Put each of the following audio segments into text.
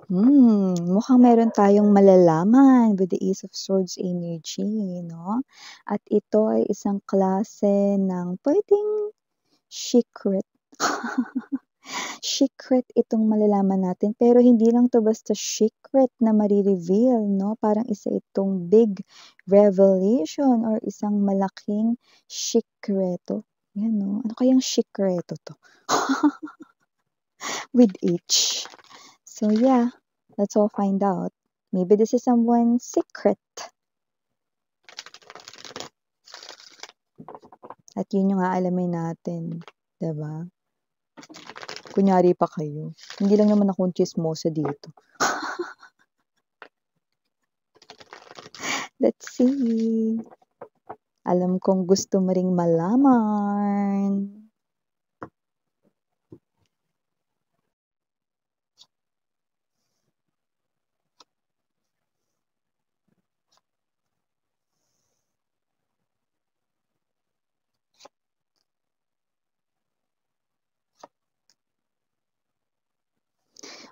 Mukhang meron tayong malalaman with the Ace of Swords energy, 'no? At ito ay isang klase ng puwedeng secret. Secret itong malalaman natin, pero hindi lang 'to basta secret na mare-reveal, 'no? Parang isa itong big revelation or isang malaking sikreto. 'Yan, 'no? Ano kayang sikreto 'to? With H. So, yeah, let's all find out. Maybe this is someone's secret. At yun yung aalamin natin, 'di ba? Kunyari pa kayo. Hindi lang naman akong tsismosa dito. Let's see. Alam kong gusto mo ring malaman.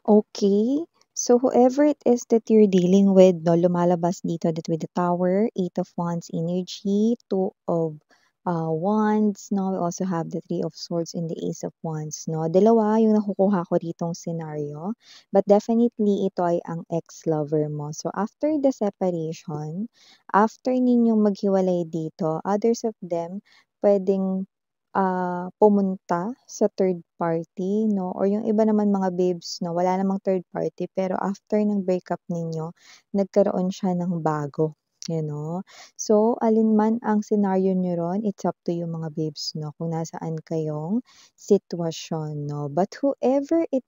Okay. So, whoever it is that you're dealing with, no, lumalabas dito that with the Tower, 8 of Wands energy, 2 of Wands, no? We also have the 3 of Swords and the Ace of Wands, no? Dalawa yung nakukuha ko ditong scenario. But definitely, ito ay ang ex-lover mo. So, after the separation, after ninyong maghiwalay dito, others of them, pwedeng pumunta sa third party 'no, or yung iba naman mga babes 'no, wala namang third party pero after ng breakup ninyo, nagkaroon siya ng bago, you know. So, alin man ang senaryo niyo ron, it's up to you mga babes 'no, kung nasaan kayong sitwasyon 'no. But whoever it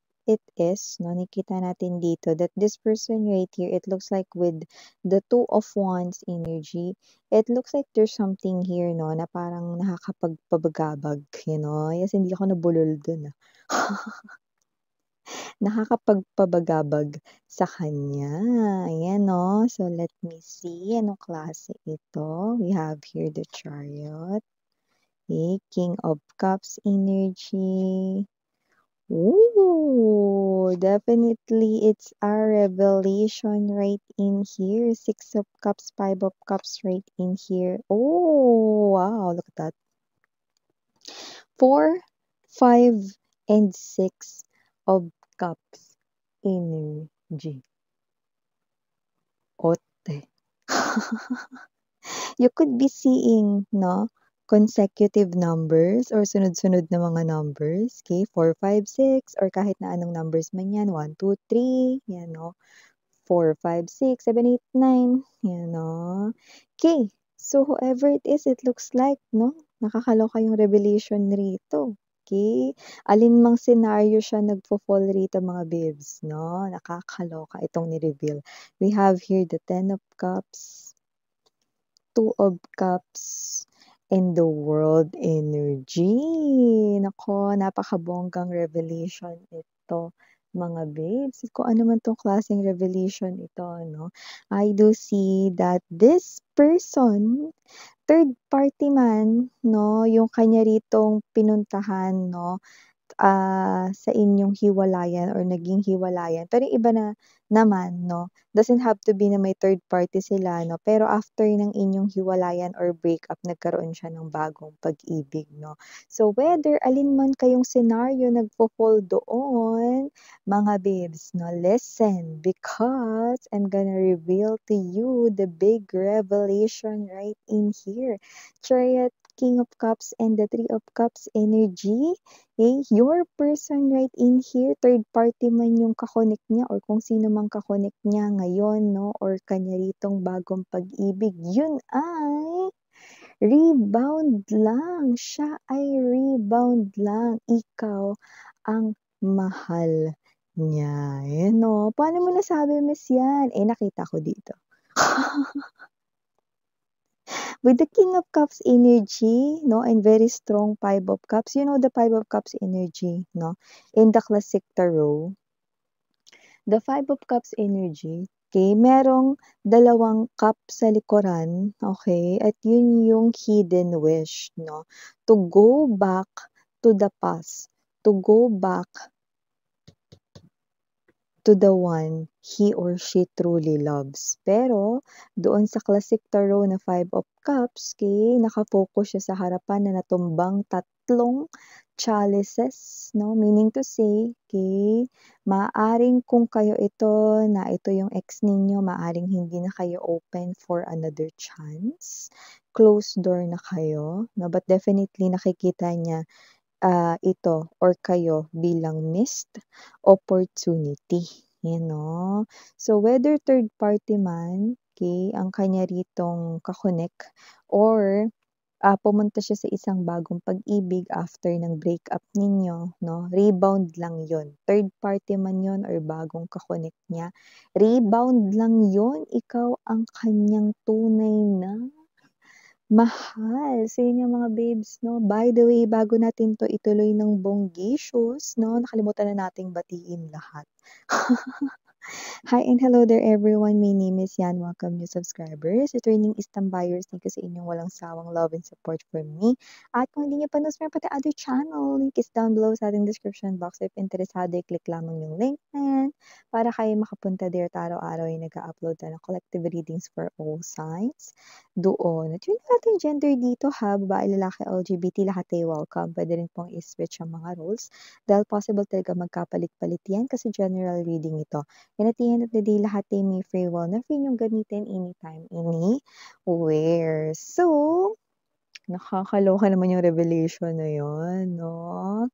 is 'no, nakikita natin dito that this person right here, it looks like with the 2 of Wands energy, it looks like there's something here 'no, na parang nakakapagpabagabag, you know? Yes, hindi ako nabulol dun, Nakakapagpabagabag sa kanya, ayan 'no. So, let me see, anong klase ito? We have here the Chariot, King of Cups energy. Ooh, definitely it's a revelation right in here. 6 of Cups, 5 of Cups right in here. Oh, wow, look at that. 4, 5, and 6 of Cups energy. Ote. You could be seeing, no, consecutive numbers or sunod-sunod na mga numbers, okay? 4, 5, 6 or kahit na anong numbers man yan, 1, 2, 3, yan, no? 4, 5, 6, 7, 8, 9, yan, no? Okay, so whoever it is, it looks like, no, nakakaloka yung revelation rito. Okay? Alin mang scenario siya nagfo-fall rito mga babes, no? Nakakaloka itong ni-reveal. We have here the 10 of Cups, 2 of Cups, and the World energy. Nako, napakabonggang revelation ito, mga babes. Kung ano man 'tong klaseng revelation ito, no? I do see that this person, third party man, no, yung kanya ritong pinuntahan, no, sa inyong hiwalayan or naging hiwalayan. Pero yung iba na naman 'no, doesn't have to be na may third party sila 'no, pero after ng inyong hiwalayan or breakup nagkaroon siya ng bagong pag-ibig 'no. So whether alin man kayong senaryo nagfo-fall doon, mga babes 'no, listen because I'm gonna reveal to you the big revelation right in here. Chariot, King of Cups, and the Three of Cups energy. Okay, your person right in here, third party man yung kakonek niya or kung sino mang kakonek niya ngayon, no, or kanya ritong bagong pag-ibig, yun ay rebound lang. Siya ay rebound lang. Ikaw ang mahal niya. Yan, no. Paano mo nasabi, miss yan? Eh, nakita ko dito. With the King of Cups energy, no, and very strong Five of Cups, you know the Five of Cups energy, no, in the classic tarot, the Five of Cups energy, okay, merong dalawang cup sa likuran, okay, at yun yung hidden wish, no, to go back to the past, to go back to the one he or she truly loves. Pero doon sa classic tarot na Five of Cups, naka-focus siya sa harapan na natumbang tatlong chalices, no? Meaning to say, maaring kung kayo ito, na ito yung ex ninyo, maaring hindi na kayo open for another chance. Closed door na kayo, no? But definitely nakikita niya ito or kayo bilang missed opportunity, you know. So whether third party man, ang kanya ritong or pumunta siya sa isang bagong pag-ibig after ng breakup ninyo, no? Rebound lang yon. Third party man yon or bagong niya, rebound lang yon. Ikaw ang kanyang tunay na mahal. So, yun yung mga babes, no? By the way, bago natin 'to ituloy ng bonggicious, no, nakalimutan na nating batiin lahat. Hi and hello there everyone. My name is Yan. Welcome new subscribers, returning Istam buyers. Thank you sa inyong walang sawang love and support for me. At kung hindi niyo pa na-subscribe pati other channel, link is down below sa ating description box. If interesado, i-click lamang yung link na yan para kayo makapunta there at araw-araw ay nag-upload na ng collective readings for all signs doon. At yun natin gender dito ha, babae, lalaki, LGBT, lahat ay welcome. Pwede rin pong i-switch ang mga roles dahil possible talaga magkapalit-palit yan kasi general reading ito. And at the end of the day, lahat ay may free will na free niyong gamitin anytime, anywhere. So, nakakaloka naman yung revelation na yun, no?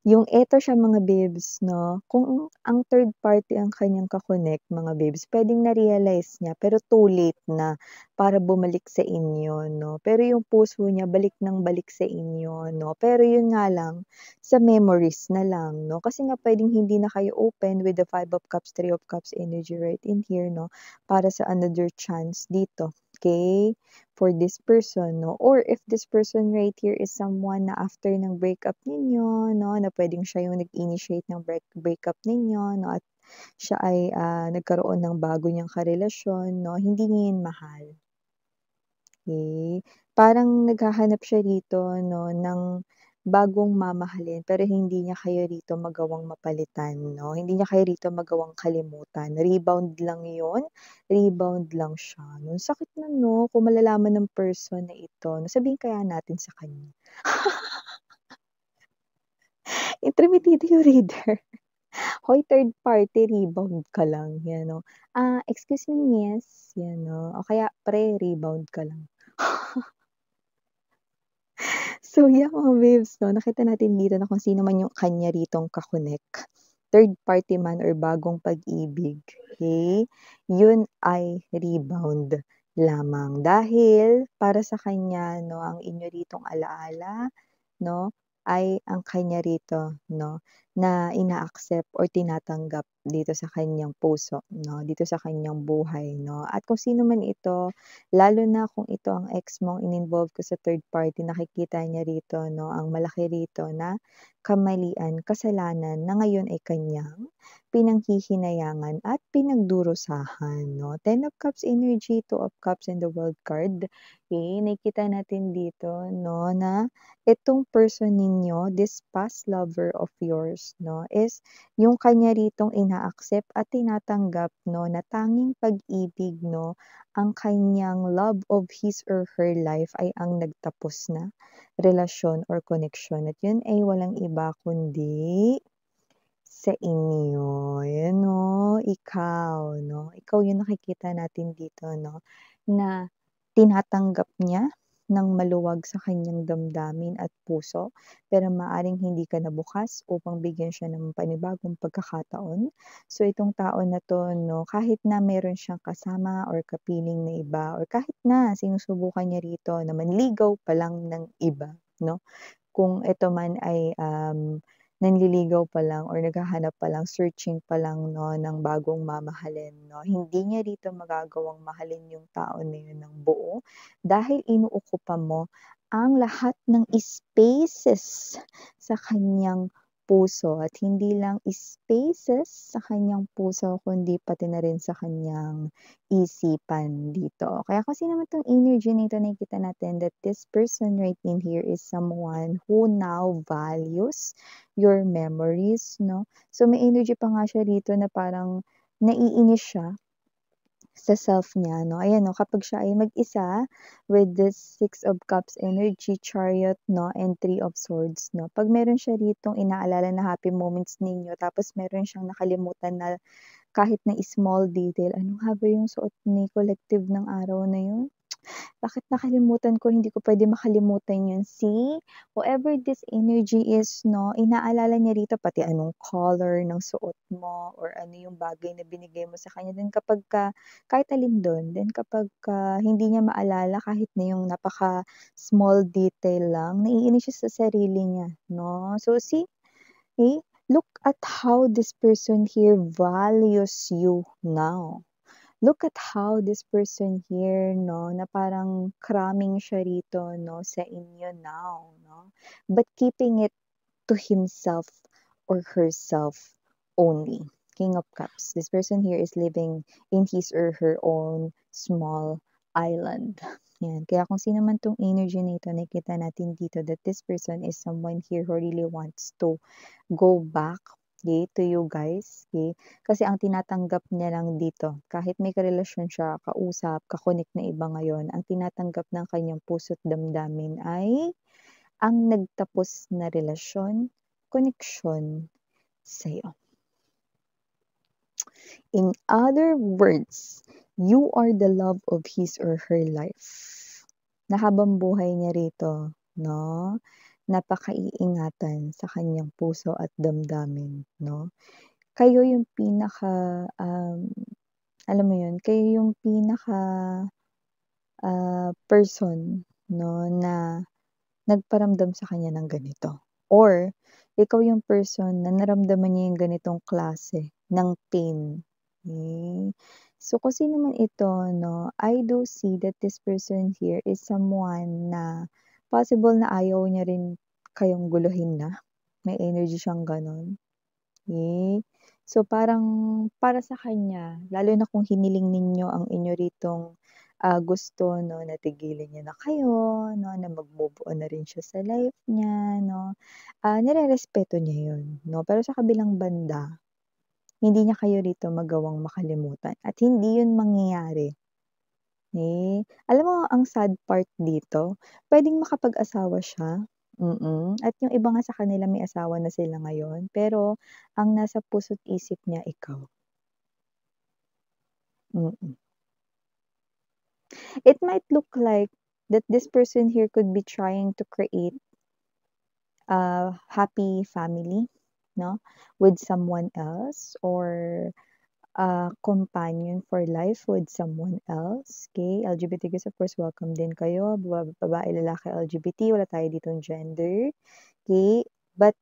Yung eto siya mga babes, no, kung ang third party ang kanyang mga babes, puwedeng na-realize niya pero too late na para bumalik sa inyo, no. Pero yung puso niya balik ng balik sa inyo, no. Pero yun nga lang, sa memories na lang, no. Kasi nga puwedeng hindi na kayo open with the Five of Cups, Three of Cups energy right in here, no, para sa another chance dito, okay, for this person, no? Or if this person right here is someone na after ng breakup ninyo, no, na pwedeng siya yung nag-initiate ng breakup ninyo, no, at siya ay nagkaroon ng bago niyang karelasyon, no, hindi niya yun mahal. Okay? Parang naghahanap siya rito, no, ng bagong mamahalin pero hindi niya kayo rito magawang mapalitan, no? Hindi niya kayo rito magawang kalimutan. Rebound lang yon, rebound lang siya. No? Sakit na, no? Kung malalaman ng person na ito, no? Sabihin kaya natin sa kanya. Intermediate yung reader. Hoy, third party, rebound ka lang. Yan, no? Excuse me, miss. Yan, no? O kaya, pre, rebound ka lang. So, yeah, mga babes, no, nakita natin dito na kung sino man yung kanya ritong third party man or bagong pag-ibig, okay, yun ay rebound lamang. Dahil para sa kanya, no, ang inyo ritong alaala, no, ay ang kanya rito, no, na ina-accept or tinatanggap dito sa kanyang puso, no, dito sa kanyang buhay, no. At kung sino man ito, lalo na kung ito ang ex mo ang in-involve ko sa third party, nakikita niya rito, no, ang malaki rito na kamalian, kasalanan na ngayon ay kanyang pinanghihinayangan at pinagdurusahan, no. Ten of Cups energy, Two of Cups, and the World card. Okay, nakikita natin dito, no, na itong person ninyo, this past lover of yours, no, is yung kanya ritong ina-accept at tinatanggap, no, na tanging pag-ibig, no, ang kanyang love of his or her life ay ang nagtapos na relasyon or connection at yun ay walang iba kundi sa inyo. Yan, no, ikaw, no, ikaw yung nakikita natin dito, no, na tinatanggap niya ng maluwag sa kanyang damdamin at puso, pero maaring hindi ka na bukas upang bigyan siya ng panibagong pagkakataon. So, itong tao na 'to, 'no, kahit na meron siyang kasama or kapiling na iba or kahit na sinusubukan niya rito na manligaw pa lang ng iba, 'no, kung ito man ay, nanliligaw pa lang or naghahanap pa lang, searching pa lang, 'no, ng bagong mamahalin, 'no, hindi niya rito magagawang mahalin yung tao na yun ng buo dahil inuukupan mo ang lahat ng spaces sa kanyang puso at hindi lang spaces sa kanyang puso kundi pati na rin sa kanyang isipan dito. Kaya kasi naman 'tong energy nito nakikita natin that this person right in here is someone who now values your memories 'no. So may energy pa nga siya rito na parang naiinis siya sa self niya 'no. Ayan 'no, kapag siya ay mag-isa with this Six of Cups energy, Chariot 'no, and Three of Swords 'no. 'Pag meron siya ritong inaalala na happy moments ninyo tapos meron siyang nakalimutan na kahit na small detail, ano nga ba yung suot ni Collective ng araw na yun? Bakit nakalimutan ko, hindi ko puwede makalimutan yun. See, whoever this energy is 'no, inaalala niya rito pati anong color ng suot mo or ano yung bagay na binigay mo sa kanya. Then kapagka kahit alin dun, then kapagka hindi niya maalala kahit na yung napaka-small detail lang, naiinis siya sa sarili niya 'no. So see, look at how this person here values you now. Look at how this person here 'no, na parang cramming siya rito 'no, sa inyo now 'no, but keeping it to himself or herself only. King of Cups. This person here is living in his or her own small island. Yan. Kaya kung sino man 'tong energy na ito, nakikita natin dito that this person is someone here who really wants to go back, to you guys, kasi ang tinatanggap niya lang dito, kahit may karelasyon siya, kausap, ka-connect na iba ngayon, ang tinatanggap ng kanyang puso't damdamin ay ang nagtapos na relasyon, koneksyon sa'yo. In other words, you are the love of his or her life. Na habang buhay niya rito 'no, napakaiingatan sa kanyang puso at damdamin 'no. Kayo yung pinaka, alam mo yun, kayo yung pinaka, person 'no, na nagparamdam sa kanya ng ganito or ikaw yung person na naramdaman niya yung ganitong klase ng pain, okey. So, kung sino man ito 'no, I do see that this person here is someone na possible na ayaw niya rin kayong guluhin na, may energy siyang gano'n. So, parang para sa kanya, lalo na kung hiniling ninyo ang inyo ritong, gusto 'no, na tigilan niyo na kayo 'no, na mag-move on na rin siya sa life niya 'no, nirerespeto niya 'yun 'no. Pero sa kabilang banda, hindi niya kayo rito magawang makalimutan at hindi 'yun mangyayari, alam mo ang sad part dito, puwedeng makapag-asawa siya, at yung iba nga sa kanila may asawa na sila ngayon, pero ang nasa puso't isip niya ikaw. Mm. It might look like that this person here could be trying to create a happy family 'no, with someone else or a companion for life with someone else, LGBTQs of course welcome din kayo, babae, lalaki, LGBT, wala tayo ditong gender, But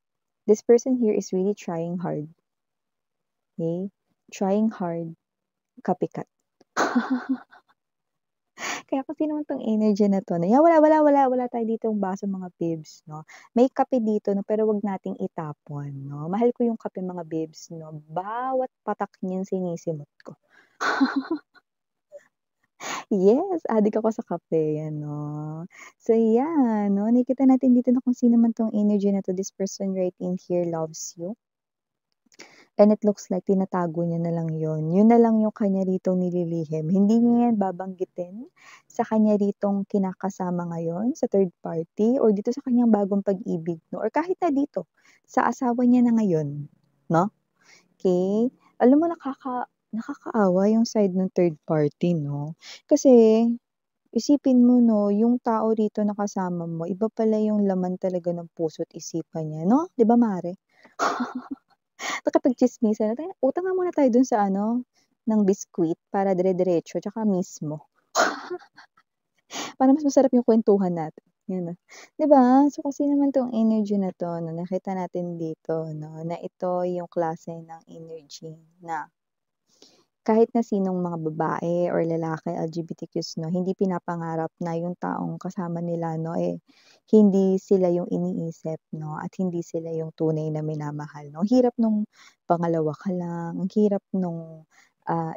this person here is really trying hard, Trying hard, copycat. Kaya kasi naman 'tong energy na 'to na wala tayo ditong baso mga babes 'no. May kape dito 'no, pero wag nating itapon 'no. Mahal ko yung kape mga babes 'no, bawat patak niyan sinisimot ko. Yes, adik ako sa kape, yan 'no. So yan 'no, nakikita natin dito na kung sino man 'tong energy na 'to, this person right in here loves you. And it looks like tinatago niya na lang yun. Yun na lang yung kanya ritong nililihim. Hindi niya yan babanggitin sa kanya ritong kinakasama ngayon, sa third party, or dito sa kanyang bagong pag-ibig 'no, or kahit na dito, sa asawa niya na ngayon 'no, okey. Alam mo nakakaawa yung side ng third party 'no, kasi isipin mo 'no, yung tao rito na kasama mo, iba pala yung laman talaga ng puso't isipan niya 'no, 'di ba mare? Nakipagtsismisan na tayo, "Utang nga muna tayo dun sa ano, ng biscuit para dire-diretso tsaka mismo." Para mas masarap yung kuwentuhan natin, yun na. 'Di ba? So, kasi naman 'tong energy na 'to na nakita natin dito 'no, na ito yung klase ng energy na kahit na sinong mga babae or lalaki LGBTQs 'no, hindi pinapangarap na yung taong kasama nila 'no, hindi sila yung iniisip 'no, at hindi sila yung tunay na minamahal 'no. Ang hirap nung pangalawa ka lang, ang hirap nung,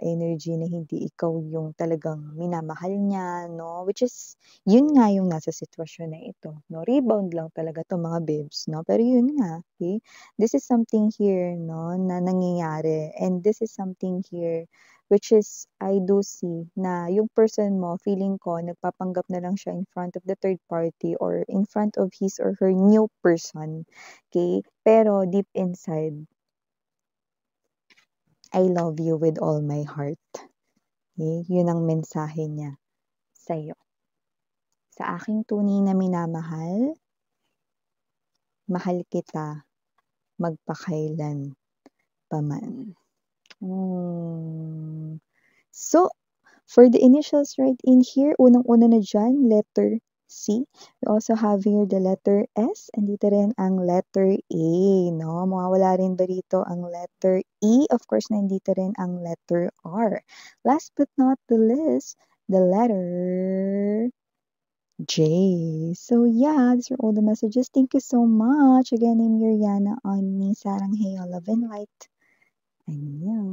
energy na hindi ikaw yung talagang minamahal niya 'no, which is yun nga yung nasa sitwasyon na ito 'no. Rebound lang talaga 'to mga babes 'no, pero yun nga, okey. This is something here 'no, na nangyayari and this is something here which is I do see na yung person mo feeling ko nagpapanggap na lang siya in front of the third party or in front of his or her new person, okay. Pero deep inside, I love you with all my heart, okey. Yun ang mensahe niya sa'yo. Sa aking tunay na minamahal, mahal kita magpakailan paman. Hmm. So, for the initials right in here, unang-una na diyan, letter C. We also have here the letter S, andito rin ang letter A, 'no? Mawawala rin ba rito ang letter E? Of course, nandito rin ang letter R. Last but not the least, the letter J. So yeah, these are all the messages. Thank you so much. Again, I'm Yuriana on Ni Sarang Heyo Love and Light. 안녕.